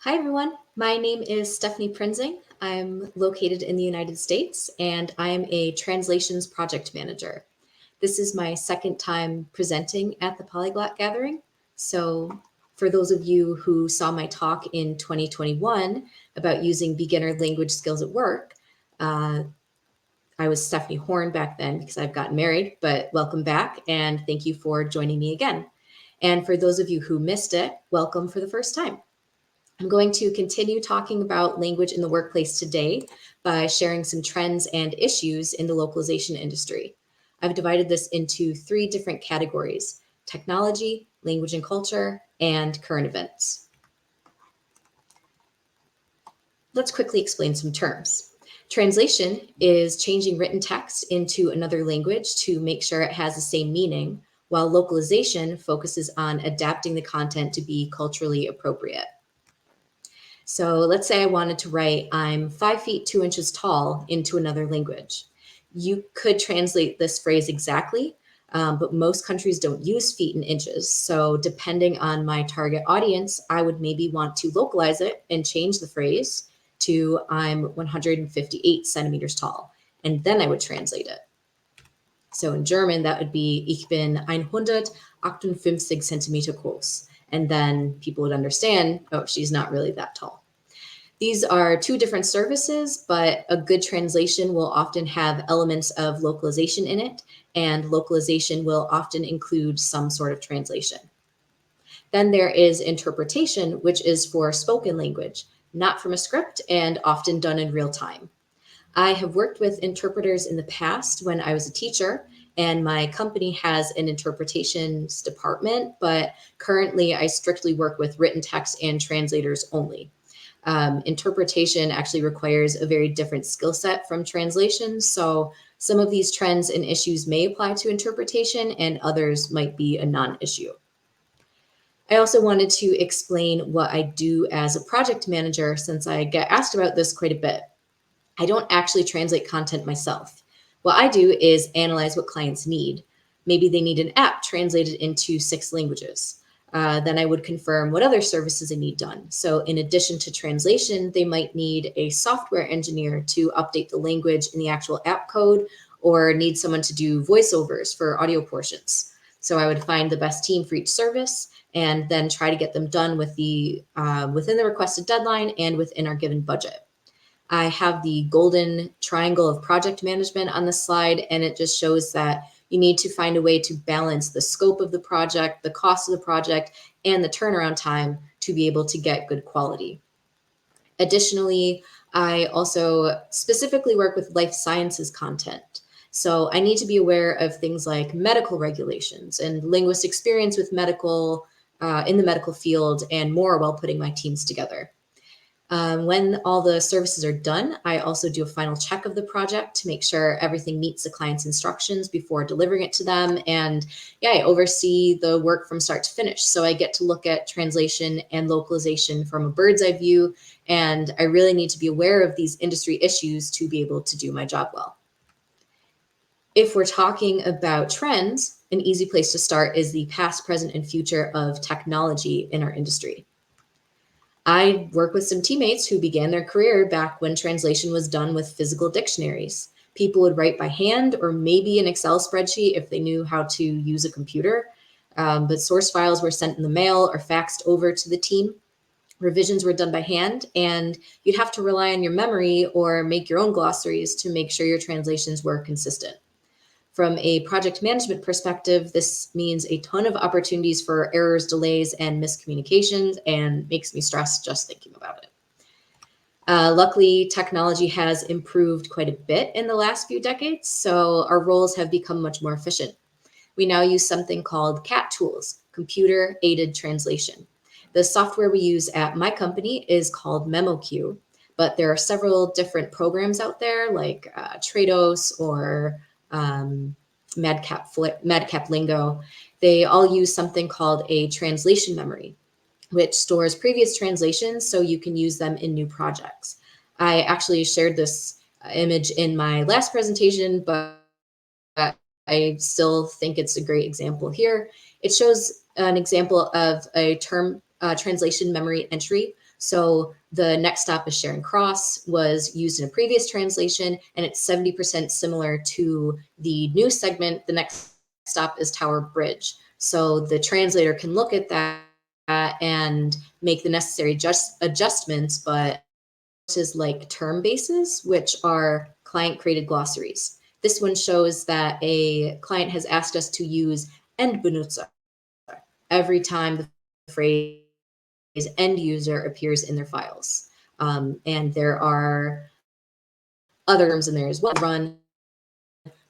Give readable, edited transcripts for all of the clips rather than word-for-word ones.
Hi, everyone. My name is Stephanie Prinzing. I'm located in the United States, and I'm a translations project manager. This is my second time presenting at the Polyglot Gathering. So for those of you who saw my talk in 2021 about using beginner language skills at work, uh, I was Stephanie Horn back then because I've gotten married, but welcome back and thank you for joining me again. And for those of you who missed it, welcome for the first time. I'm going to continue talking about language in the workplace today by sharing some trends and issues in the localization industry. I've divided this into three different categories: technology, language and culture, and current events. Let's quickly explain some terms. Translation is changing written text into another language to make sure it has the same meaning, while localization focuses on adapting the content to be culturally appropriate. So let's say I wanted to write, "I'm 5 feet 2 inches tall" into another language. You could translate this phrase exactly, but most countries don't use feet and inches. So depending on my target audience, I would maybe want to localize it and change the phrase to "I'm 158 centimeters tall." And then I would translate it. So in German, that would be "Ich bin 158 Zentimeter groß." And then people would understand, oh, she's not really that tall. These are two different services, but a good translation will often have elements of localization in it, and localization will often include some sort of translation. Then there is interpretation, which is for spoken language, not from a script, and often done in real time. I have worked with interpreters in the past when I was a teacher, and my company has an interpretations department, but currently I strictly work with written text and translators only. Interpretation actually requires a very different skill set from translation. So some of these trends and issues may apply to interpretation and others might be a non-issue. I also wanted to explain what I do as a project manager, since I get asked about this quite a bit. I don't actually translate content myself. What I do is analyze what clients need. Maybe they need an app translated into 6 languages. Then I would confirm what other services they need done. So in addition to translation, they might need a software engineer to update the language in the actual app code, or need someone to do voiceovers for audio portions. So I would find the best team for each service and then try to get them done with within the requested deadline and within our given budget. I have the golden triangle of project management on the slide, and it just shows that you need to find a way to balance the scope of the project, the cost of the project, and the turnaround time to be able to get good quality. Additionally, I also specifically work with life sciences content. So I need to be aware of things like medical regulations and linguist experience with in the medical field and more while putting my teams together. When all the services are done, I also do a final check of the project to make sure everything meets the client's instructions before delivering it to them. And yeah, I oversee the work from start to finish. So I get to look at translation and localization from a bird's eye view. And I really need to be aware of these industry issues to be able to do my job well. If we're talking about trends, an easy place to start is the past, present, and future of technology in our industry. I work with some teammates who began their career back when translation was done with physical dictionaries. People would write by hand or maybe an Excel spreadsheet if they knew how to use a computer. But source files were sent in the mail or faxed over to the team. Revisions were done by hand, and you'd have to rely on your memory or make your own glossaries to make sure your translations were consistent. From a project management perspective, this means a ton of opportunities for errors, delays, and miscommunications, and makes me stressed just thinking about it. Luckily, technology has improved quite a bit in the last few decades, so our roles have become much more efficient. We now use something called CAT tools, computer-aided translation. The software we use at my company is called MemoQ, but there are several different programs out there like Trados or Madcap Lingo. They all use something called a translation memory, which stores previous translations so you can use them in new projects. I actually shared this image in my last presentation, but I still think it's a great example here. It shows an example of a term translation memory entry So the next stop is Charing Cross was used in a previous translation, and it's 70% similar to the new segment. The next stop is Tower Bridge. So the translator can look at that and make the necessary adjustments, but is like term bases, which are client created glossaries. This one shows that a client has asked us to use Endbenutzer every time the phrase end user appears in their files. And there are other terms in there as well. Run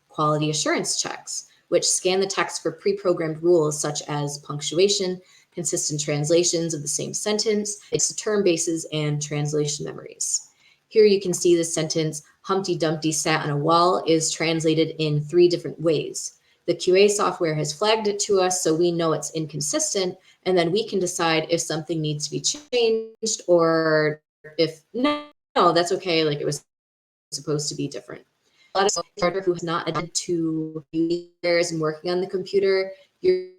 quality assurance checks, which scan the text for pre-programmed rules such as punctuation, consistent translations of the same sentence, its term bases, and translation memories. Here you can see the sentence, Humpty Dumpty sat on a wall, is translated in 3 different ways. The QA software has flagged it to us, so we know it's inconsistent, and then we can decide if something needs to be changed or if no, that's okay, like it was supposed to be different. A lot of software who has not adapted to years and working on the computer, you're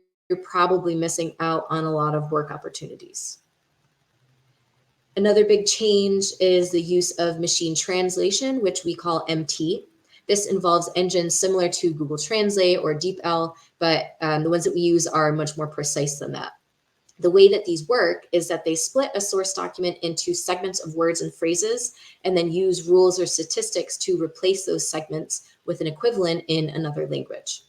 probably missing out on a lot of work opportunities. Another big change is the use of machine translation, which we call MT. This involves engines similar to Google Translate or DeepL, but the ones that we use are much more precise than that. The way that these work is that they split a source document into segments of words and phrases, and then use rules or statistics to replace those segments with an equivalent in another language.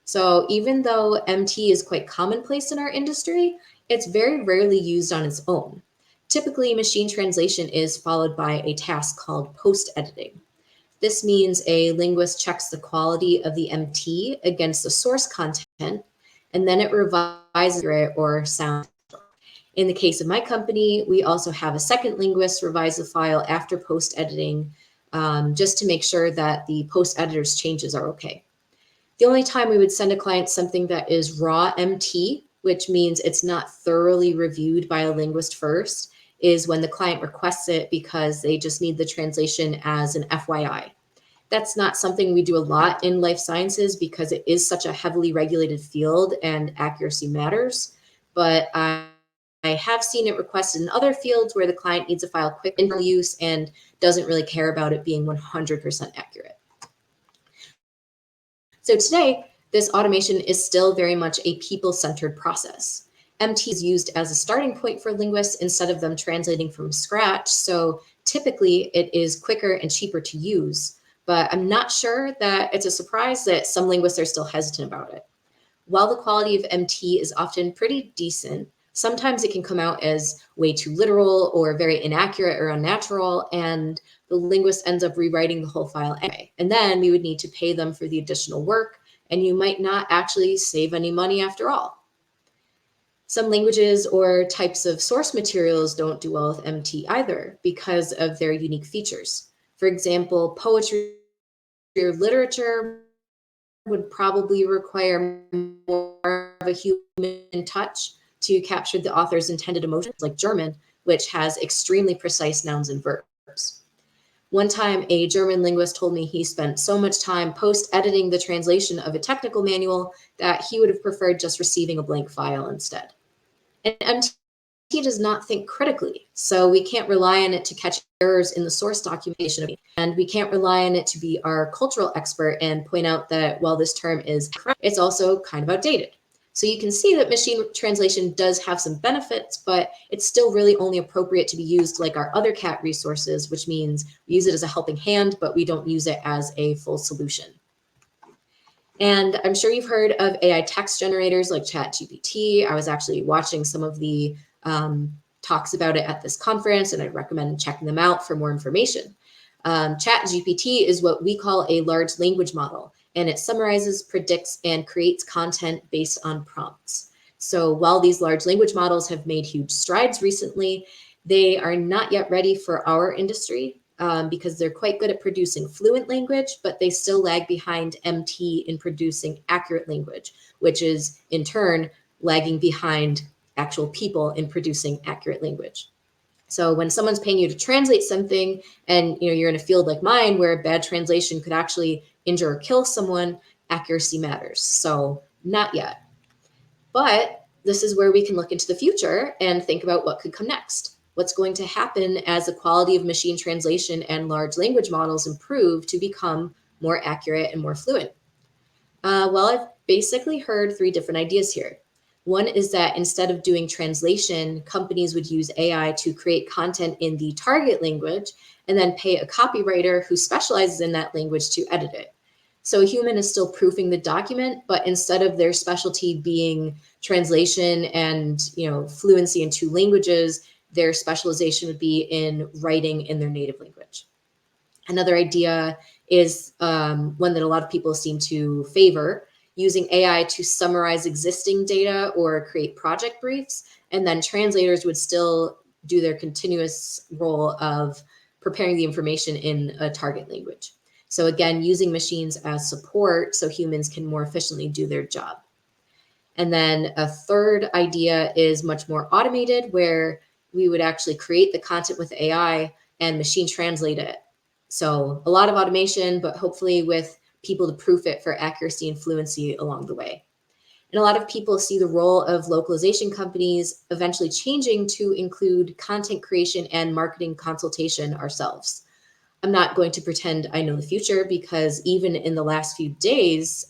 So even though MT is quite commonplace in our industry, it's very rarely used on its own. Typically, machine translation is followed by a task called post-editing. This means a linguist checks the quality of the MT against the source content, and then it revises it or sound. In the case of my company, we also have a second linguist revise the file after post-editing, just to make sure that the post-editor's changes are okay. The only time we would send a client something that is raw MT, which means it's not thoroughly reviewed by a linguist first, is when the client requests it because they just need the translation as an FYI. That's not something we do a lot in life sciences because it is such a heavily regulated field and accuracy matters. But I have seen it requested in other fields where the client needs a file quick internal use and doesn't really care about it being 100% accurate. So today, this automation is still very much a people-centered process. MT is used as a starting point for linguists instead of them translating from scratch. So typically it is quicker and cheaper to use, but I'm not sure that it's a surprise that some linguists are still hesitant about it. While the quality of MT is often pretty decent, sometimes it can come out as way too literal or very inaccurate or unnatural, and the linguist ends up rewriting the whole file anyway. And then we would need to pay them for the additional work, and you might not actually save any money after all. Some languages or types of source materials don't do well with MT either because of their unique features. For example, poetry or literature would probably require more of a human touch to capture the author's intended emotions, like German, which has extremely precise nouns and verbs. One time, a German linguist told me he spent so much time post-editing the translation of a technical manual that he would have preferred just receiving a blank file instead. And MT does not think critically, so we can't rely on it to catch errors in the source documentation, and we can't rely on it to be our cultural expert and point out that while this term is correct, it's also kind of outdated. So you can see that machine translation does have some benefits, but it's still really only appropriate to be used like our other CAT resources, which means we use it as a helping hand, but we don't use it as a full solution. And I'm sure you've heard of AI text generators like ChatGPT. I was actually watching some of the talks about it at this conference, and I'd recommend checking them out for more information. ChatGPT is what we call a large language model, and it summarizes, predicts, and creates content based on prompts. So while these large language models have made huge strides recently, they are not yet ready for our industry. Because they're quite good at producing fluent language, but they still lag behind MT in producing accurate language, which is in turn lagging behind actual people in producing accurate language. So when someone's paying you to translate something and you're in a field like mine where a bad translation could actually injure or kill someone, accuracy matters. So not yet. But this is where we can look into the future and think about what could come next. What's going to happen as the quality of machine translation and large language models improve to become more accurate and more fluent? Well, I've basically heard three different ideas here. One is that instead of doing translation, companies would use AI to create content in the target language and then pay a copywriter who specializes in that language to edit it. So a human is still proofing the document, but instead of their specialty being translation and fluency in two languages, their specialization would be in writing in their native language. Another idea is one that a lot of people seem to favor, using AI to summarize existing data or create project briefs, and then translators would still do their continuous role of preparing the information in a target language. So again, using machines as support so humans can more efficiently do their job. And then a third idea is much more automated, where we would actually create the content with AI and machine translate it. So a lot of automation, but hopefully with people to proof it for accuracy and fluency along the way. And a lot of people see the role of localization companies eventually changing to include content creation and marketing consultation ourselves. I'm not going to pretend I know the future, because even in the last few days,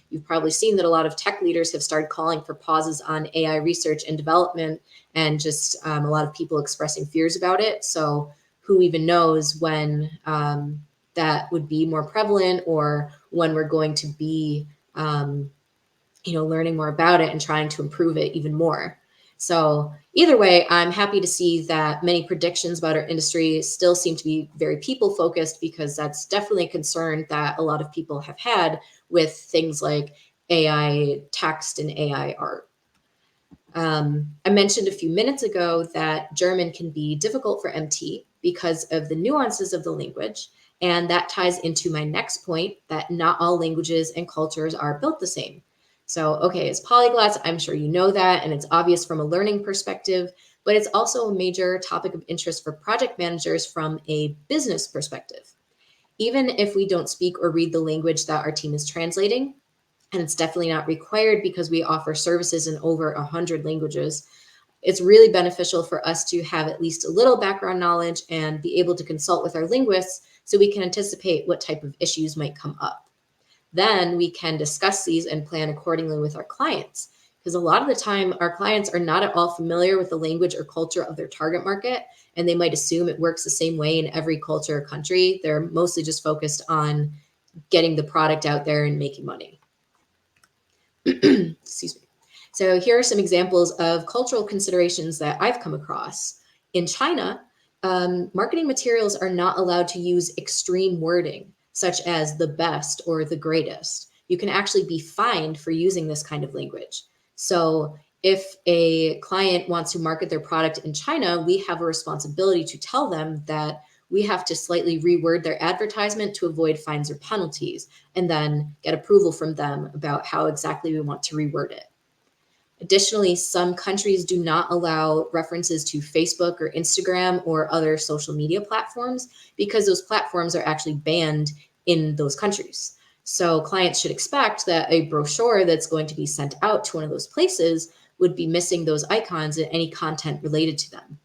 you've probably seen that a lot of tech leaders have started calling for pauses on AI research and development, and just a lot of people expressing fears about it. So who even knows when that would be more prevalent, or when we're going to be learning more about it and trying to improve it even more. So either way, I'm happy to see that many predictions about our industry still seem to be very people focused, because that's definitely a concern that a lot of people have had with things like AI text and AI art. I mentioned a few minutes ago that German can be difficult for MT because of the nuances of the language. And that ties into my next point, that not all languages and cultures are built the same. So, okay, as polyglots, I'm sure you know that, and it's obvious from a learning perspective, but it's also a major topic of interest for project managers from a business perspective. Even if we don't speak or read the language that our team is translating, and it's definitely not required because we offer services in over 100 languages, it's really beneficial for us to have at least a little background knowledge and be able to consult with our linguists so we can anticipate what type of issues might come up. Then we can discuss these and plan accordingly with our clients, because a lot of the time our clients are not at all familiar with the language or culture of their target market, and they might assume it works the same way in every culture or country. They're mostly just focused on getting the product out there and making money. Excuse me. So here are some examples of cultural considerations that I've come across. In China, marketing materials are not allowed to use extreme wording, such as the best or the greatest. You can actually be fined for using this kind of language. So if a client wants to market their product in China, we have a responsibility to tell them that we have to slightly reword their advertisement to avoid fines or penalties, and then get approval from them about how exactly we want to reword it. Additionally, some countries do not allow references to Facebook or Instagram or other social media platforms, because those platforms are actually banned in those countries. So clients should expect that a brochure that's going to be sent out to one of those places would be missing those icons and any content related to them.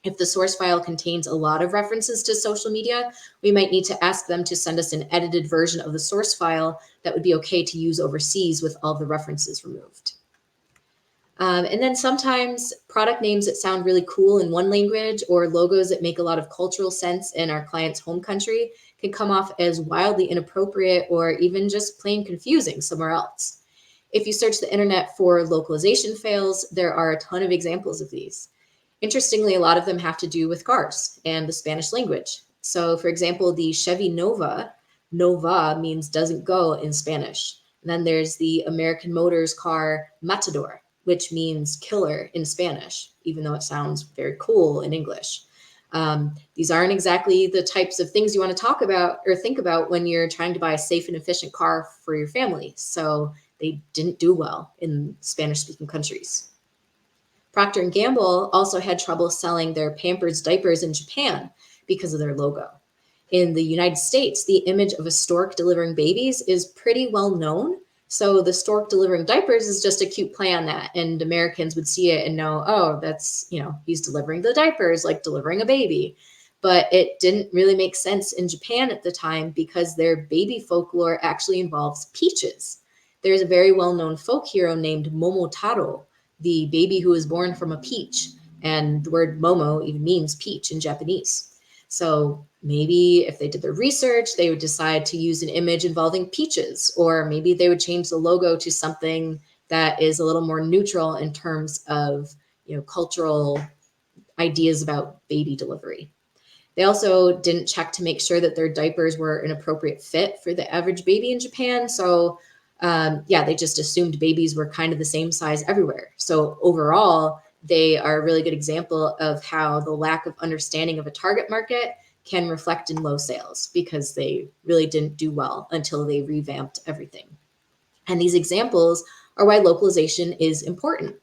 If the source file contains a lot of references to social media, we might need to ask them to send us an edited version of the source file that would be okay to use overseas with all the references removed. And then sometimes product names that sound really cool in one language, or logos that make a lot of cultural sense in our client's home country, can come off as wildly inappropriate or even just plain confusing somewhere else. If you search the internet for localization fails, there are a ton of examples of these. Interestingly, a lot of them have to do with cars and the Spanish language. So for example, the Chevy Nova, Nova means doesn't go in Spanish. And then there's the American Motors car Matador, which means killer in Spanish, even though it sounds very cool in English. These aren't exactly the types of things you want to talk about or think about when you're trying to buy a safe and efficient car for your family. So they didn't do well in Spanish-speaking countries. Procter & Gamble also had trouble selling their Pampers diapers in Japan because of their logo. In the United States, the image of a stork delivering babies is pretty well known. So the stork delivering diapers is just a cute play on that. And Americans would see it and know, oh, that's, he's delivering the diapers, like delivering a baby. But it didn't really make sense in Japan at the time because their baby folklore actually involves peaches. There's a very well-known folk hero named Momotaro, the baby who was born from a peach. And the word momo even means peach in Japanese. So maybe if they did their research, they would decide to use an image involving peaches, or maybe they would change the logo to something that is a little more neutral in terms of, cultural ideas about baby delivery. They also didn't check to make sure that their diapers were an appropriate fit for the average baby in Japan. So they just assumed babies were kind of the same size everywhere. So overall, they are a really good example of how the lack of understanding of a target market can reflect in low sales because they really didn't do well until they revamped everything. And these examples are why localization is important.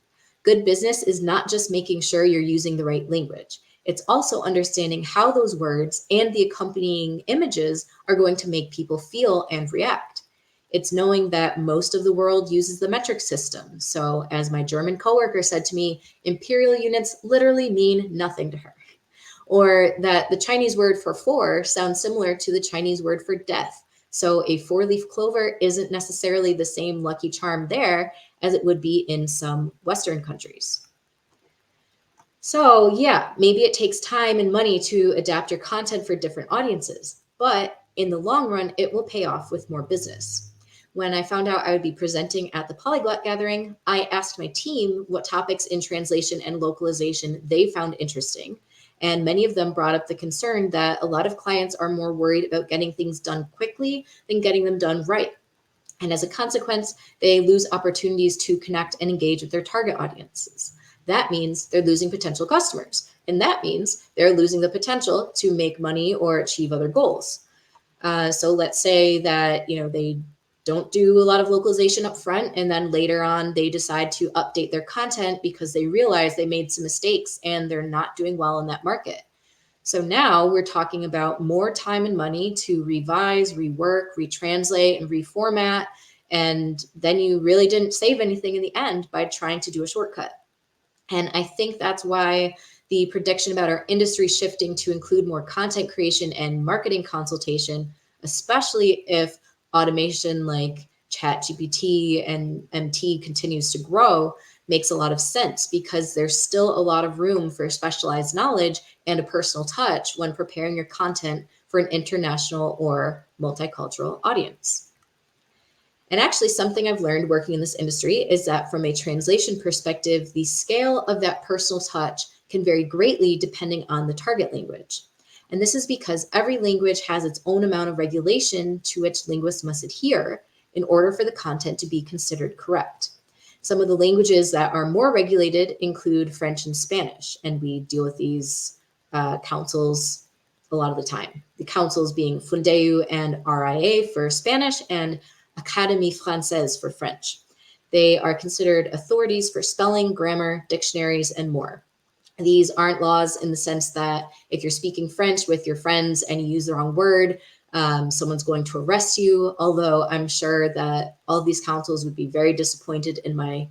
Good business is not just making sure you're using the right language. It's also understanding how those words and the accompanying images are going to make people feel and react. It's knowing that most of the world uses the metric system. So as my German coworker said to me, imperial units literally mean nothing to her. Or that the Chinese word for four sounds similar to the Chinese word for death. So a four-leaf clover isn't necessarily the same lucky charm there as it would be in some Western countries. So yeah, maybe it takes time and money to adapt your content for different audiences, but in the long run, it will pay off with more business. When I found out I would be presenting at the Polyglot Gathering, I asked my team what topics in translation and localization they found interesting. And many of them brought up the concern that a lot of clients are more worried about getting things done quickly than getting them done right. And as a consequence, they lose opportunities to connect and engage with their target audiences. That means they're losing potential customers. And that means they're losing the potential to make money or achieve other goals. So let's say that, they don't do a lot of localization up front, and then later on they decide to update their content because they realize they made some mistakes and they're not doing well in that market. So now we're talking about more time and money to revise, rework, retranslate, and reformat. And then you really didn't save anything in the end by trying to do a shortcut. And I think that's why the prediction about our industry shifting to include more content creation and marketing consultation, especially if automation like ChatGPT and MT continues to grow, makes a lot of sense because there's still a lot of room for specialized knowledge and a personal touch when preparing your content for an international or multicultural audience. And actually, something I've learned working in this industry is that from a translation perspective, the scale of that personal touch can vary greatly depending on the target language. And this is because every language has its own amount of regulation to which linguists must adhere in order for the content to be considered correct. Some of the languages that are more regulated include French and Spanish, and we deal with these councils a lot of the time. The councils being Fundeu and RIA for Spanish and Académie Française for French. They are considered authorities for spelling, grammar, dictionaries, and more. These aren't laws in the sense that if you're speaking French with your friends and you use the wrong word, someone's going to arrest you, although I'm sure that all of these councils would be very disappointed in my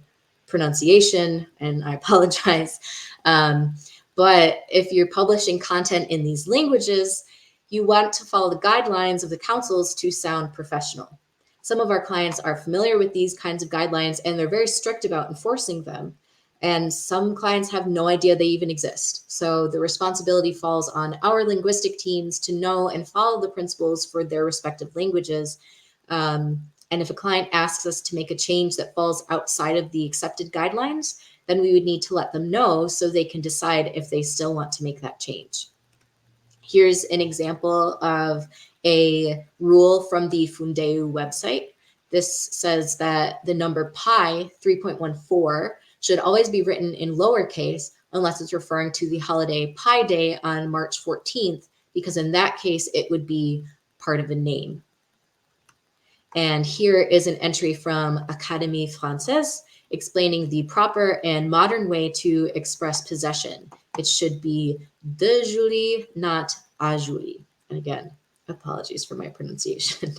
pronunciation, and I apologize. But if you're publishing content in these languages, you want to follow the guidelines of the councils to sound professional. Some of our clients are familiar with these kinds of guidelines and they're very strict about enforcing them. And some clients have no idea they even exist. So the responsibility falls on our linguistic teams to know and follow the principles for their respective languages. And if a client asks us to make a change that falls outside of the accepted guidelines, then we would need to let them know so they can decide if they still want to make that change. Here's an example of a rule from the Fundeu website. This says that the number pi 3.14 should always be written in lowercase unless it's referring to the holiday Pi Day on March 14th, because in that case, it would be part of a name. And here is an entry from Académie Française explaining the proper and modern way to express possession. It should be de Julie, not a Julie. And again, Apologies for my pronunciation.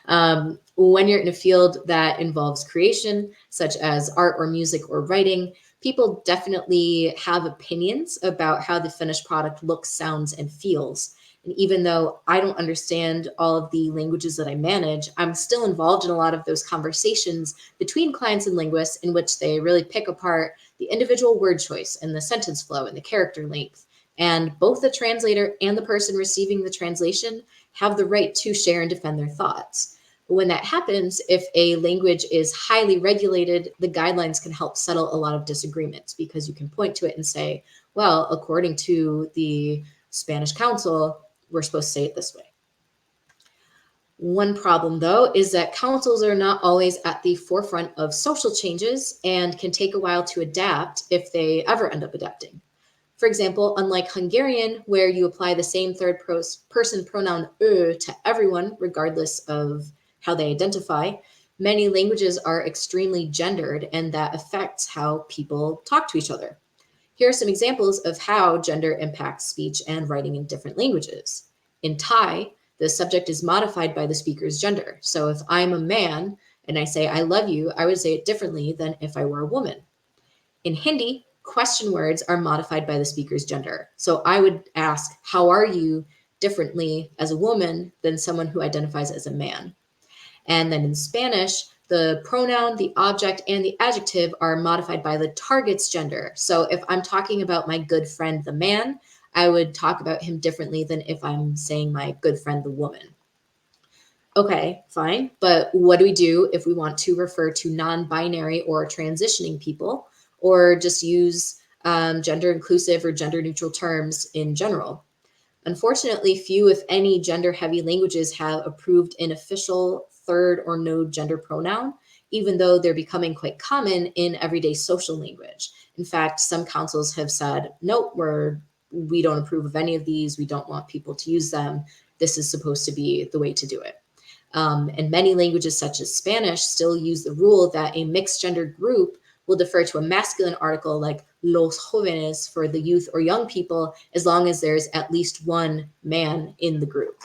When you're in a field that involves creation, such as art or music or writing, people definitely have opinions about how the finished product looks, sounds, and feels. And even though I don't understand all of the languages that I manage, I'm still involved in a lot of those conversations between clients and linguists in which they really pick apart the individual word choice and the sentence flow and the character length. And both the translator and the person receiving the translation have the right to share and defend their thoughts. But when that happens, if a language is highly regulated, the guidelines can help settle a lot of disagreements because you can point to it and say, well, according to the Spanish Council, we're supposed to say it this way. One problem, though, is that councils are not always at the forefront of social changes and can take a while to adapt if they ever end up adapting. For example, unlike Hungarian, where you apply the same third person pronoun to everyone, regardless of how they identify, many languages are extremely gendered, and that affects how people talk to each other. Here are some examples of how gender impacts speech and writing in different languages. In Thai, the subject is modified by the speaker's gender. So if I'm a man and I say, I love you, I would say it differently than if I were a woman. In Hindi, question words are modified by the speaker's gender. So I would ask, how are you, differently as a woman than someone who identifies as a man. And then in Spanish, the pronoun, the object, and the adjective are modified by the target's gender. So if I'm talking about my good friend, the man, I would talk about him differently than if I'm saying my good friend, the woman. Okay, fine. But what do we do if we want to refer to non-binary or transitioning people, or just use gender inclusive or gender neutral terms in general? Unfortunately, few, if any, gender-heavy languages have approved an official third or no gender pronoun, even though they're becoming quite common in everyday social language. In fact, some councils have said, nope, we don't approve of any of these. We don't want people to use them. This is supposed to be the way to do it. And many languages, such as Spanish, still use the rule that a mixed gender group will defer to a masculine article like los jóvenes for the youth or young people, as long as there's at least one man in the group.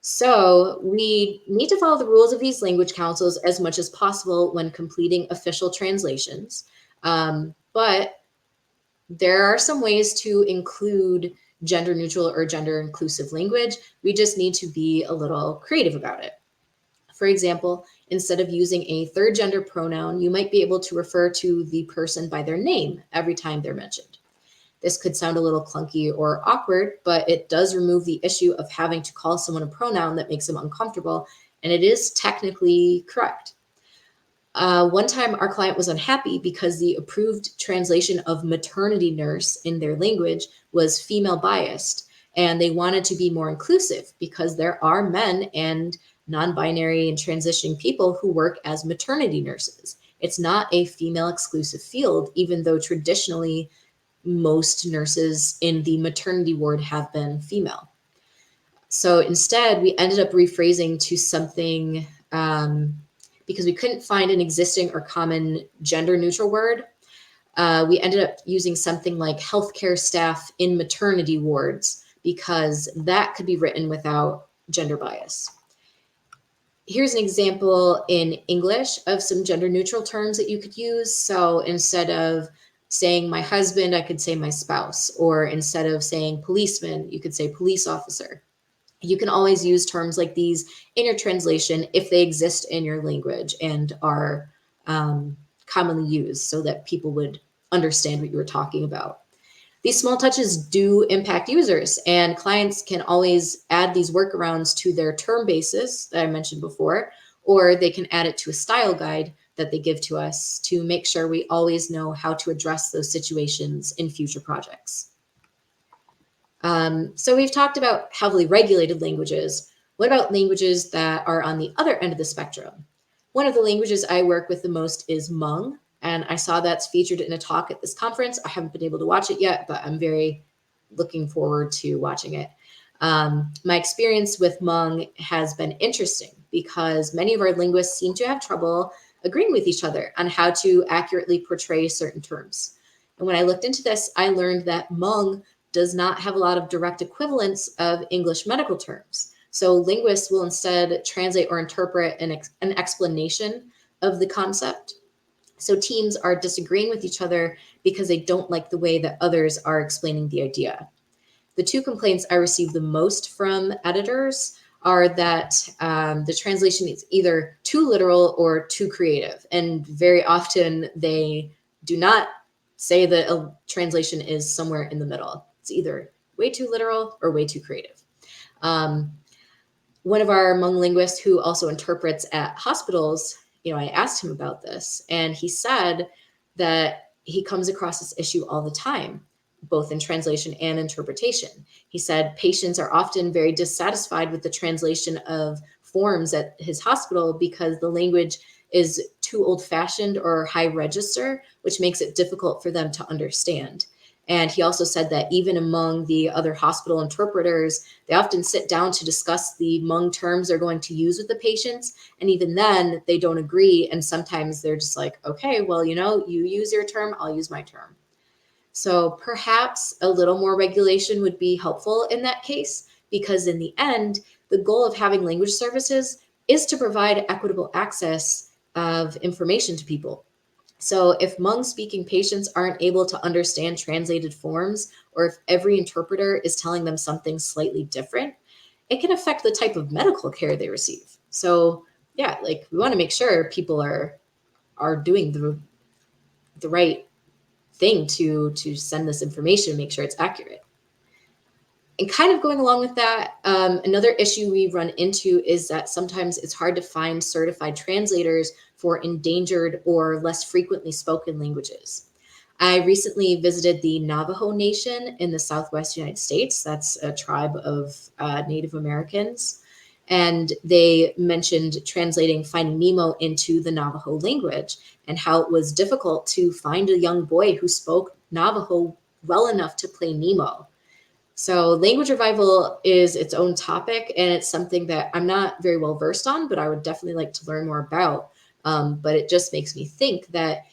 So we need to follow the rules of these language councils as much as possible when completing official translations. But there are some ways to include gender neutral or gender inclusive language. We just need to be a little creative about it. For example, instead of using a third gender pronoun, you might be able to refer to the person by their name every time they're mentioned. This could sound a little clunky or awkward, but it does remove the issue of having to call someone a pronoun that makes them uncomfortable, and it is technically correct. One time our client was unhappy because the approved translation of maternity nurse in their language was female biased, and they wanted to be more inclusive because there are men and non-binary and transitioning people who work as maternity nurses. It's not a female exclusive field, even though traditionally most nurses in the maternity ward have been female. So instead, we ended up rephrasing to something because we couldn't find an existing or common gender neutral word. We ended up using something like healthcare staff in maternity wards because that could be written without gender bias. Here's an example in English of some gender neutral terms that you could use. So instead of saying my husband, I could say my spouse, or instead of saying policeman, you could say police officer. You can always use terms like these in your translation if they exist in your language and are commonly used so that people would understand what you were talking about. These small touches do impact users, and clients can always add these workarounds to their term basis that I mentioned before, or they can add it to a style guide that they give to us to make sure we always know how to address those situations in future projects. So we've talked about heavily regulated languages. What about languages that are on the other end of the spectrum? One of the languages I work with the most is Hmong, and I saw that's featured in a talk at this conference. I haven't been able to watch it yet, but I'm very looking forward to watching it. My experience with Hmong has been interesting because many of our linguists seem to have trouble agreeing with each other on how to accurately portray certain terms. And when I looked into this, I learned that Hmong does not have a lot of direct equivalents of English medical terms. So linguists will instead translate or interpret an explanation of the concept. So teams are disagreeing with each other because they don't like the way that others are explaining the idea. The two complaints I receive the most from editors are that the translation is either too literal or too creative. And very often they do not say that a translation is somewhere in the middle. It's either way too literal or way too creative. One of our Hmong linguists who also interprets at hospitals, I asked him about this, and he said that he comes across this issue all the time, both in translation and interpretation. He said patients are often very dissatisfied with the translation of forms at his hospital because the language is too old-fashioned or high register, which makes it difficult for them to understand. And he also said that even among the other hospital interpreters, they often sit down to discuss the Hmong terms they're going to use with the patients. And even then, they don't agree. And sometimes they're just like, okay, well, you use your term, I'll use my term. So perhaps a little more regulation would be helpful in that case, because in the end, the goal of having language services is to provide equitable access of information to people. So if Hmong speaking patients aren't able to understand translated forms, or if every interpreter is telling them something slightly different, it can affect the type of medical care they receive. So yeah, we want to make sure people are doing the right thing to send this information, make sure it's accurate. And kind of going along with that, another issue we run into is that sometimes it's hard to find certified translators for endangered or less frequently spoken languages. I recently visited the Navajo Nation in the Southwest United States. That's a tribe of Native Americans. And they mentioned translating Finding Nemo into the Navajo language and how it was difficult to find a young boy who spoke Navajo well enough to play Nemo. So language revival is its own topic, and it's something that I'm not very well versed on, but I would definitely like to learn more about. But it just makes me think that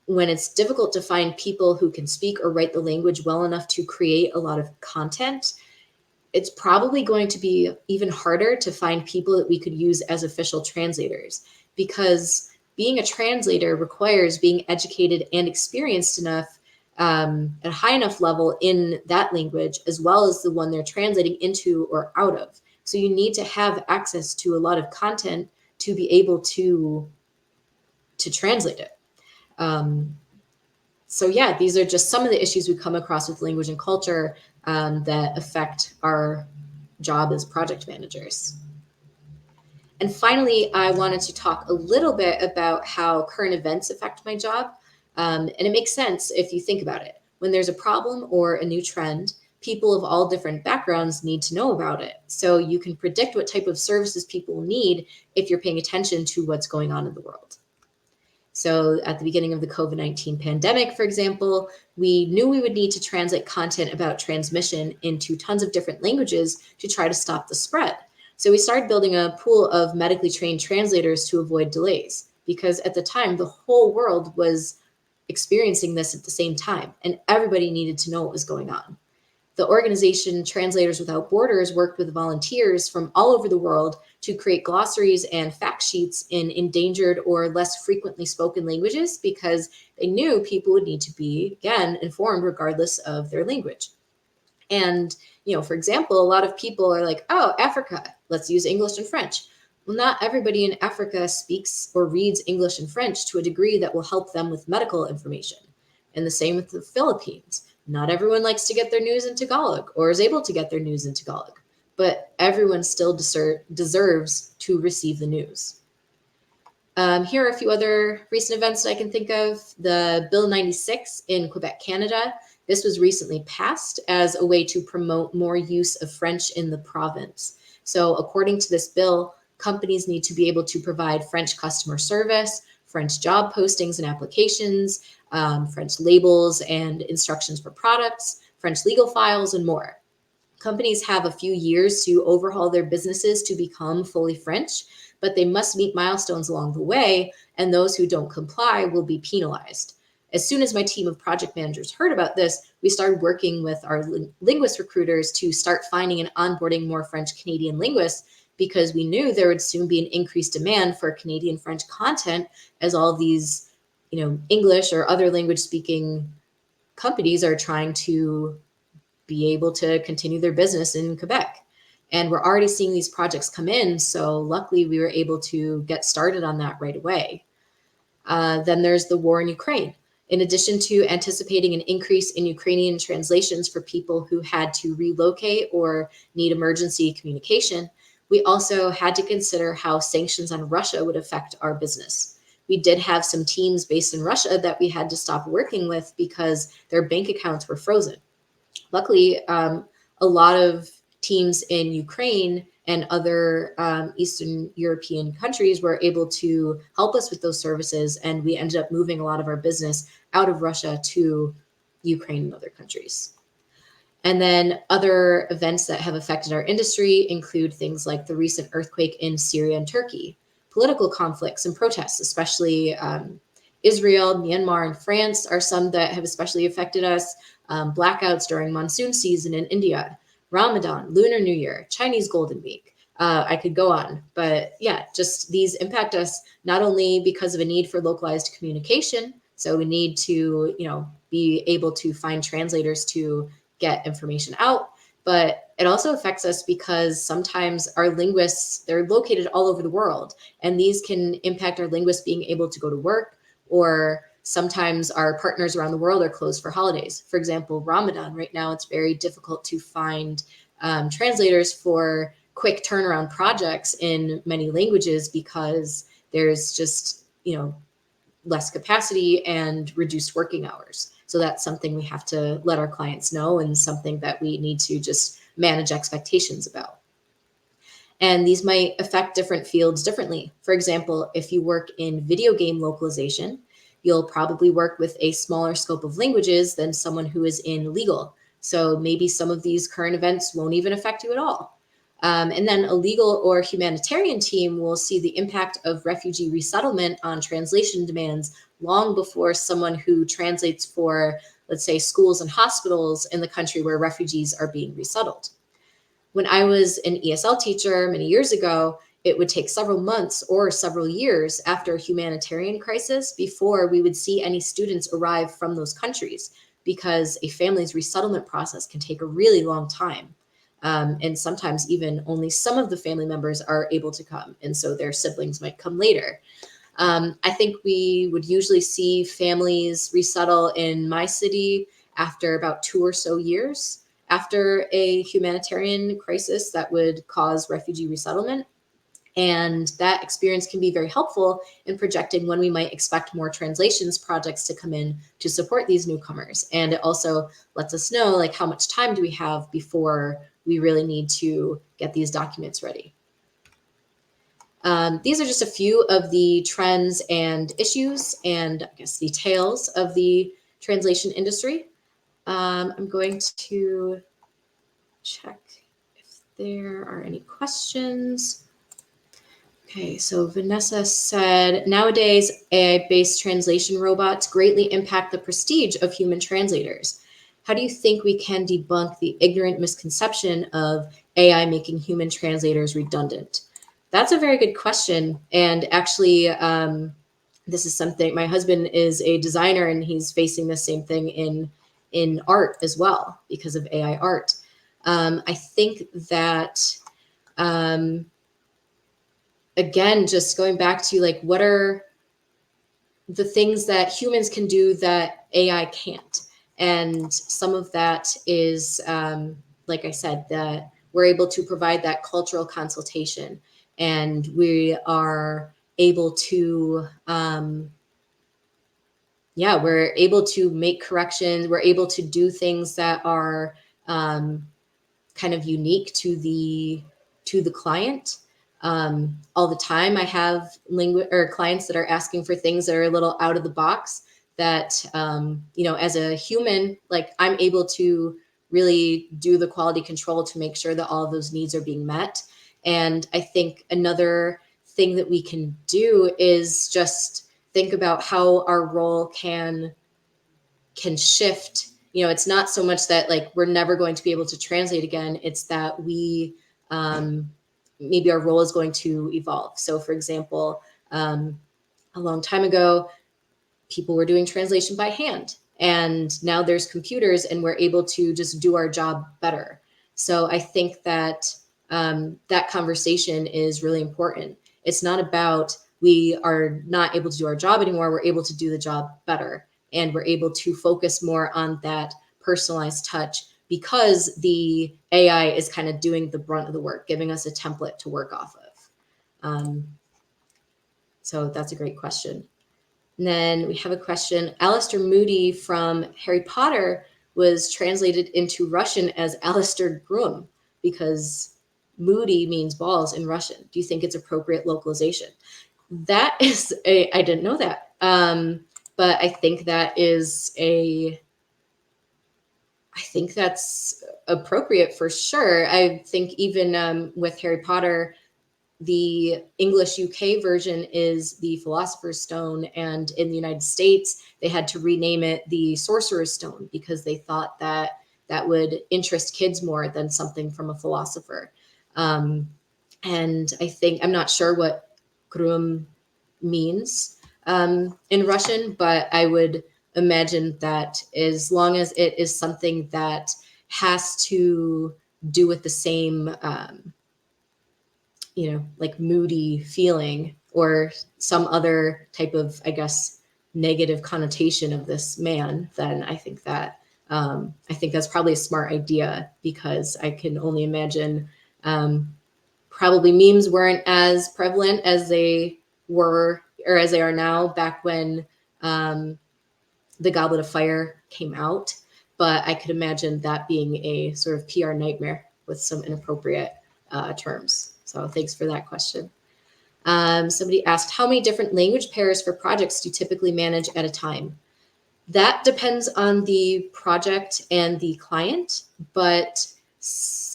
when it's difficult to find people who can speak or write the language well enough to create a lot of content, it's probably going to be even harder to find people that we could use as official translators, because being a translator requires being educated and experienced enough at a high enough level in that language, as well as the one they're translating into or out of. So you need to have access to a lot of content to be able to translate it. So yeah, these are just some of the issues we come across with language and culture that affect our job as project managers. And finally, I wanted to talk a little bit about how current events affect my job. And it makes sense if you think about it. When there's a problem or a new trend, people of all different backgrounds need to know about it. So you can predict what type of services people need if you're paying attention to what's going on in the world. So at the beginning of the COVID-19 pandemic, for example, we knew we would need to translate content about transmission into tons of different languages to try to stop the spread. So we started building a pool of medically trained translators to avoid delays, because at the time, the whole world was experiencing this at the same time, and everybody needed to know what was going on. The organization Translators Without Borders worked with volunteers from all over the world to create glossaries and fact sheets in endangered or less frequently spoken languages, because they knew people would need to be, again, informed regardless of their language. And, for example, a lot of people are like, oh, Africa, let's use English and French. Well, not everybody in Africa speaks or reads English and French to a degree that will help them with medical information. And the same with the Philippines. Not everyone likes to get their news in Tagalog or is able to get their news in Tagalog, but everyone still deserves to receive the news. Here are a few other recent events that I can think of. The Bill 96 in Quebec, Canada. This was recently passed as a way to promote more use of French in the province. So according to this bill, companies need to be able to provide French customer service, French job postings and applications, French labels and instructions for products, French legal files, and more. Companies have a few years to overhaul their businesses to become fully French, but they must meet milestones along the way, and those who don't comply will be penalized. As soon as my team of project managers heard about this, we started working with our linguist recruiters to start finding and onboarding more French Canadian linguists, because we knew there would soon be an increased demand for Canadian French content as all these, English or other language speaking companies are trying to be able to continue their business in Quebec. And we're already seeing these projects come in. So luckily we were able to get started on that right away. Then there's the war in Ukraine. In addition to anticipating an increase in Ukrainian translations for people who had to relocate or need emergency communication, we also had to consider how sanctions on Russia would affect our business. We did have some teams based in Russia that we had to stop working with because their bank accounts were frozen. Luckily, a lot of teams in Ukraine and other Eastern European countries were able to help us with those services, and we ended up moving a lot of our business out of Russia to Ukraine and other countries. And then other events that have affected our industry include things like the recent earthquake in Syria and Turkey, political conflicts and protests, especially Israel, Myanmar, and France are some that have especially affected us. Blackouts during monsoon season in India, Ramadan, Lunar New Year, Chinese Golden Week. I could go on, but yeah, just these impact us not only because of a need for localized communication. So we need to, be able to find translators to get information out, but it also affects us because sometimes our linguists, they're located all over the world, and these can impact our linguists being able to go to work, or sometimes our partners around the world are closed for holidays. For example, Ramadan, right now, it's very difficult to find translators for quick turnaround projects in many languages because there's just, less capacity and reduced working hours. So that's something we have to let our clients know, and something that we need to just manage expectations about. And these might affect different fields differently. For example, if you work in video game localization, you'll probably work with a smaller scope of languages than someone who is in legal. So maybe some of these current events won't even affect you at all. And then a legal or humanitarian team will see the impact of refugee resettlement on translation demands long before someone who translates for, let's say, schools and hospitals in the country where refugees are being resettled. When I was an ESL teacher many years ago, it would take several months or several years after a humanitarian crisis before we would see any students arrive from those countries, because a family's resettlement process can take a really long time. And sometimes even only some of the family members are able to come, and so their siblings might come later. I think we would usually see families resettle in my city after about 2 or so years after a humanitarian crisis that would cause refugee resettlement. And that experience can be very helpful in projecting when we might expect more translations projects to come in to support these newcomers. And it also lets us know, like, how much time do we have before we really need to get these documents ready. These are just a few of the trends and issues and, I guess, details of the translation industry. I'm going to check if there are any questions. Okay, so Vanessa said, nowadays, AI-based translation robots greatly impact the prestige of human translators. How do you think we can debunk the ignorant misconception of AI making human translators redundant? That's a very good question. And actually, this is something, my husband is a designer, and he's facing the same thing in art as well because of AI art. I think that, again, just going back to, like, what are the things that humans can do that AI can't? And some of that is, like I said, that we're able to provide that cultural consultation, and we are able to, we're able to make corrections. We're able to do things that are kind of unique to the client. All the time, I have clients that are asking for things that are a little out of the box that, as a human, like, I'm able to really do the quality control to make sure that all of those needs are being met. And I think another thing that we can do is just think about how our role can can shift. It's not so much that like we're never going to be able to translate again. It's that we maybe our role is going to evolve. So for example, a long time ago, people were doing translation by hand, and now there's computers and we're able to just do our job better. So I think that that conversation is really important. It's not about we are not able to do our job anymore. We're able to do the job better, and we're able to focus more on that personalized touch because the AI is kind of doing the brunt of the work, giving us a template to work off of. So that's a great question. And then we have a question. Alistair Moody from Harry Potter was translated into Russian as Alistair Grum because Moody means balls in Russian. Do you think it's appropriate localization? That is I didn't know that. But I think that's appropriate for sure. I think even with Harry Potter, the English UK version is the Philosopher's Stone, and in the United States, they had to rename it the Sorcerer's Stone because they thought that that would interest kids more than something from a philosopher. And I think, I'm not sure what Grum means in Russian, but I would imagine that as long as it is something that has to do with the same like moody feeling or some other type of, I guess, negative connotation of this man, then I think that's probably a smart idea, because I can only imagine probably memes weren't as prevalent as they were or as they are now back when the Goblet of Fire came out. But I could imagine that being a sort of PR nightmare with some inappropriate terms. So thanks for that question. Somebody asked, how many different language pairs for projects do you typically manage at a time? That depends on the project and the client, but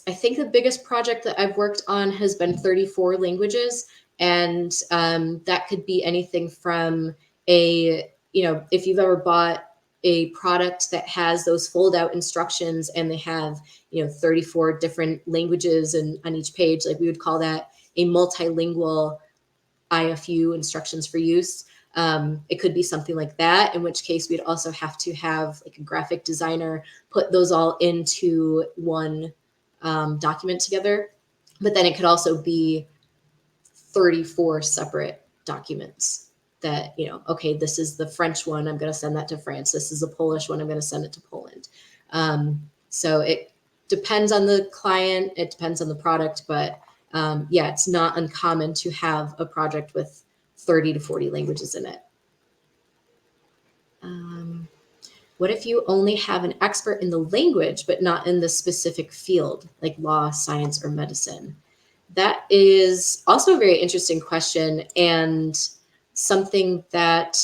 I think the biggest project that I've worked on has been 34 languages. And that could be anything from if you've ever bought a product that has those fold out instructions and they have 34 different languages and on each page, like we would call that a multilingual IFU, instructions for use. It could be something like that, in which case we'd also have to have like a graphic designer put those all into one document together. But then it could also be 34 separate documents that, okay, this is the French one, I'm going to send that to France. This is the Polish one, I'm going to send it to Poland. So it depends on the client, it depends on the product, but yeah, it's not uncommon to have a project with 30 to 40 languages in it. What if you only have an expert in the language, but not in the specific field, like law, science, or medicine? That is also a very interesting question, and something that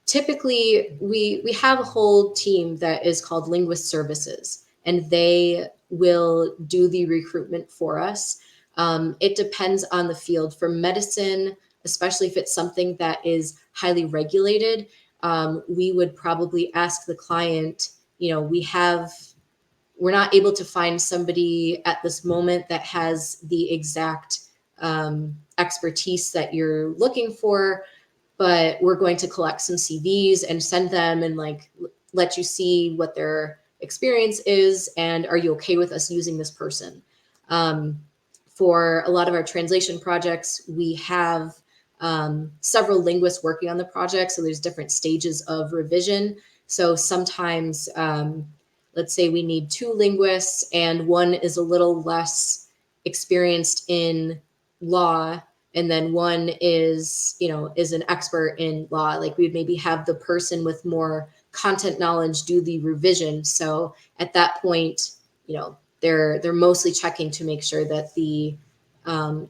typically we have a whole team that is called linguist services, and they will do the recruitment for us. It depends on the field. For medicine, especially if it's something that is highly regulated, we would probably ask the client, we're not able to find somebody at this moment that has the exact expertise that you're looking for, but we're going to collect some CVs and send them and let you see what their experience is, and are you okay with us using this person? For a lot of our translation projects, we have several linguists working on the project, so there's different stages of revision. So sometimes, let's say we need 2 linguists and one is a little less experienced in law, and then one is an expert in law. Like we'd maybe have the person with more content knowledge do the revision. So at that point, they're mostly checking to make sure that the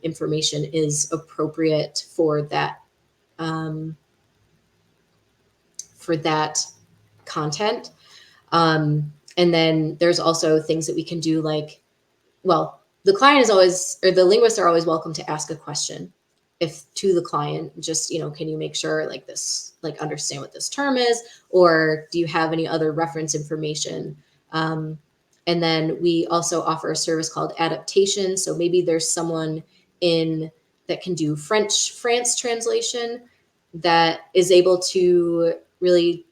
information is appropriate for that content. And then there's also things that we can do, like, well, the client is always, or the linguists are always welcome to ask a question. if to the client, just, can you make sure like this, like understand what this term is, or do you have any other reference information? And then we also offer a service called adaptation. So maybe there's someone in that can do France translation that is able to really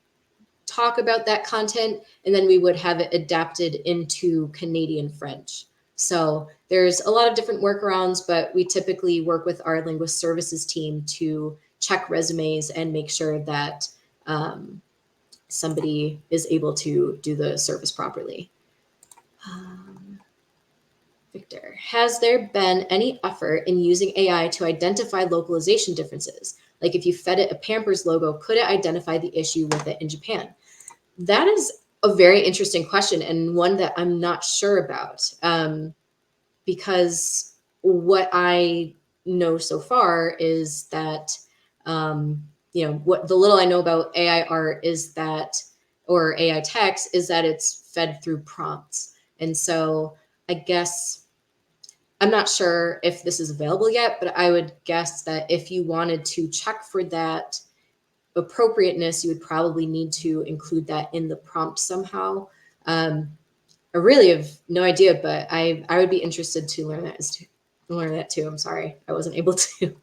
talk about that content, and then we would have it adapted into Canadian French. So there's a lot of different workarounds, but we typically work with our linguist services team to check resumes and make sure that somebody is able to do the service properly. Victor, has there been any effort in using AI to identify localization differences? Like if you fed it a Pampers logo, could it identify the issue with it in Japan? That is a very interesting question, and one that I'm not sure about, because what I know so far is that, what the little I know about AI art is that, or AI text, is that it's fed through prompts. And so I guess I'm not sure if this is available yet, but I would guess that if you wanted to check for that appropriateness, you would probably need to include that in the prompt somehow. I really have no idea, but I would be interested to learn that too. I'm sorry, I wasn't able to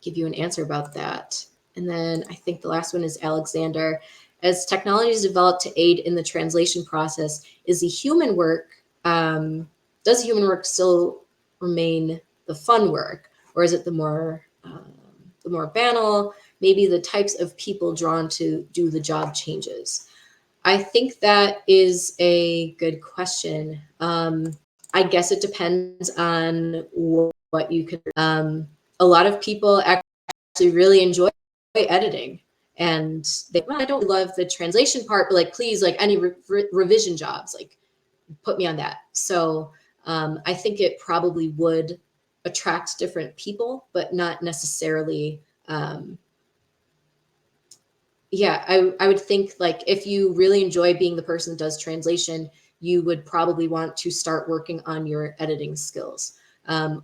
give you an answer about that. And then I think the last one is Alexander. As technologies develop to aid in the translation process, does the human work still remain the fun work, or is it the more banal? Maybe the types of people drawn to do the job changes. I think that is a good question. I guess it depends on what you can. A lot of people actually really enjoy editing, and I don't love the translation part, but like, please, like any revision jobs, like put me on that. So I think it probably would attract different people, but not necessarily. I would think like if you really enjoy being the person that does translation, you would probably want to start working on your editing skills.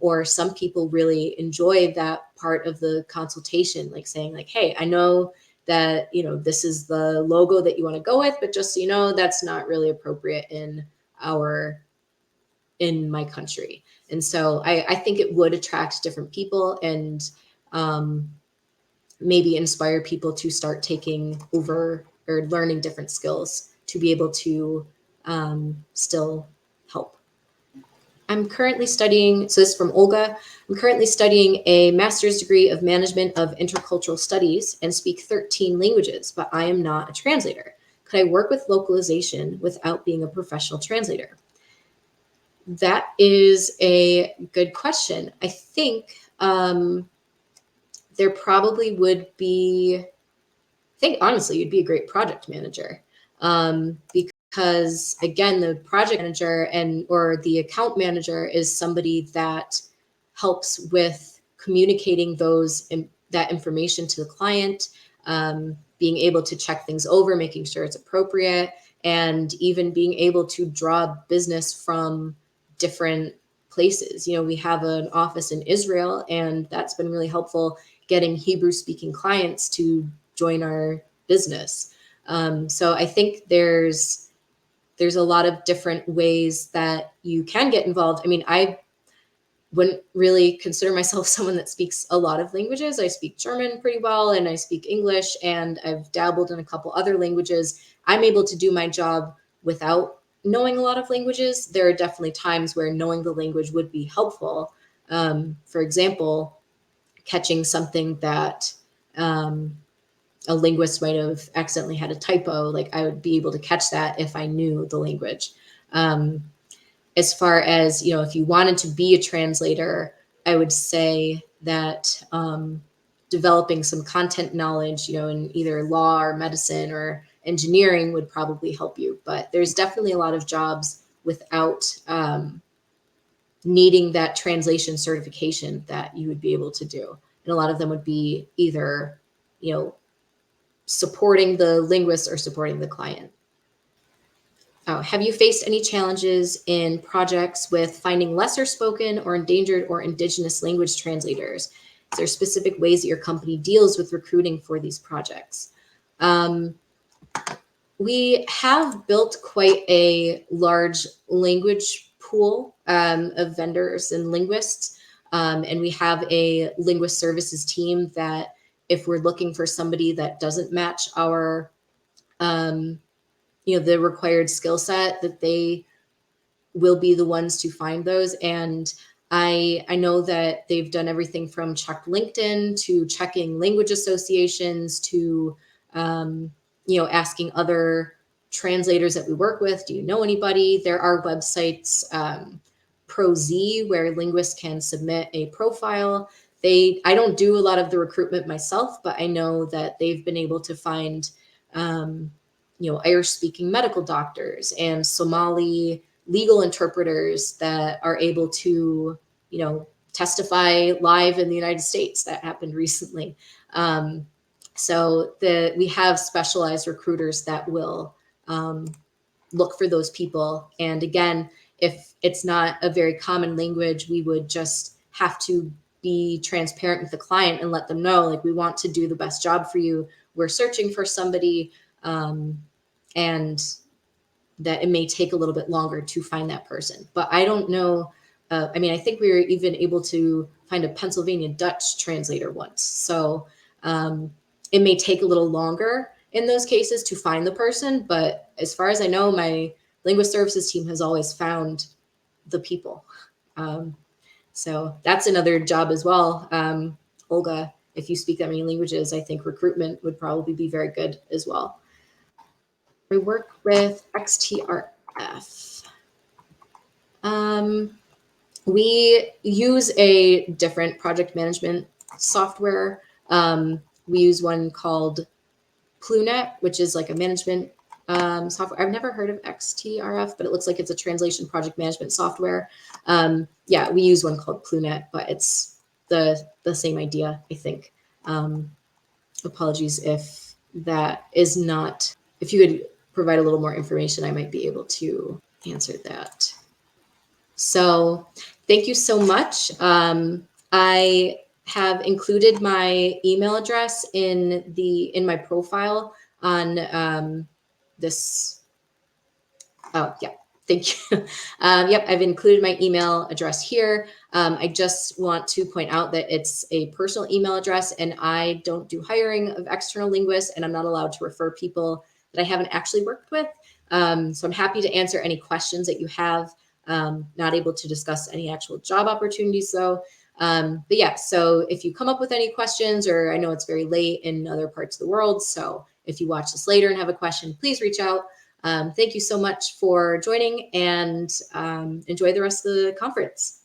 Or some people really enjoy that part of the consultation, like saying like, hey, I know that, this is the logo that you want to go with, but just so you know, that's not really appropriate in my country. And so I think it would attract different people, and maybe inspire people to start taking over or learning different skills to be able to still help. I'm currently studying, so this is from Olga, I'm currently studying a master's degree of management of intercultural studies and speak 13 languages, but I am not a translator. Could I work with localization without being a professional translator? That is a good question. I think there probably would be, I think honestly, you'd be a great project manager, because again, the project manager or the account manager is somebody that helps with communicating that information to the client, being able to check things over, making sure it's appropriate, and even being able to draw business from different places. We have an office in Israel, and that's been really helpful getting Hebrew speaking clients to join our business. So I think there's a lot of different ways that you can get involved. I mean, I wouldn't really consider myself someone that speaks a lot of languages. I speak German pretty well, and I speak English, and I've dabbled in a couple other languages. I'm able to do my job without knowing a lot of languages. There are definitely times where knowing the language would be helpful. For example, catching something that a linguist might have accidentally had a typo, like I would be able to catch that if I knew the language. As far as, if you wanted to be a translator, I would say that developing some content knowledge, in either law or medicine or engineering would probably help you. But there's definitely a lot of jobs without needing that translation certification that you would be able to do. And a lot of them would be either, supporting the linguist or supporting the client. Have you faced any challenges in projects with finding lesser spoken or endangered or indigenous language translators? Is there specific ways that your company deals with recruiting for these projects? We have built quite a large language pool of vendors and linguists. And we have a linguist services team that if we're looking for somebody that doesn't match our, the required skill set, that they will be the ones to find those. And I know that they've done everything from check LinkedIn to checking language associations to asking other translators that we work with, do you know anybody? There are websites, ProZ, where linguists can submit a profile. I don't do a lot of the recruitment myself, but I know that they've been able to find Irish speaking medical doctors and Somali legal interpreters that are able to, testify live in the United States. That happened recently. So we have specialized recruiters that will look for those people. And again, if it's not a very common language, we would just have to be transparent with the client and let them know, like, we want to do the best job for you. We're searching for somebody, and that it may take a little bit longer to find that person. But I don't know. I think we were even able to find a Pennsylvania Dutch translator once. So it may take a little longer in those cases to find the person. But as far as I know, my linguist services team has always found the people. So that's another job as well. Olga, if you speak that many languages, I think recruitment would probably be very good as well. We work with XTRF. We use a different project management software. We use one called Plunet, which is like a management software. I've never heard of XTRF, but it looks like it's a translation project management software. We use one called Plunet, but it's the same idea, I think. Apologies if that is not, if you could provide a little more information, I might be able to answer that. So thank you so much. I have included my email address in my profile on this. Oh, yeah. Thank you. Yep, I've included my email address here. I just want to point out that it's a personal email address, and I don't do hiring of external linguists, and I'm not allowed to refer people that I haven't actually worked with. So I'm happy to answer any questions that you have. Not able to discuss any actual job opportunities though. But yeah, so if you come up with any questions, or I know it's very late in other parts of the world, so if you watch this later and have a question, please reach out. Thank you so much for joining, and enjoy the rest of the conference.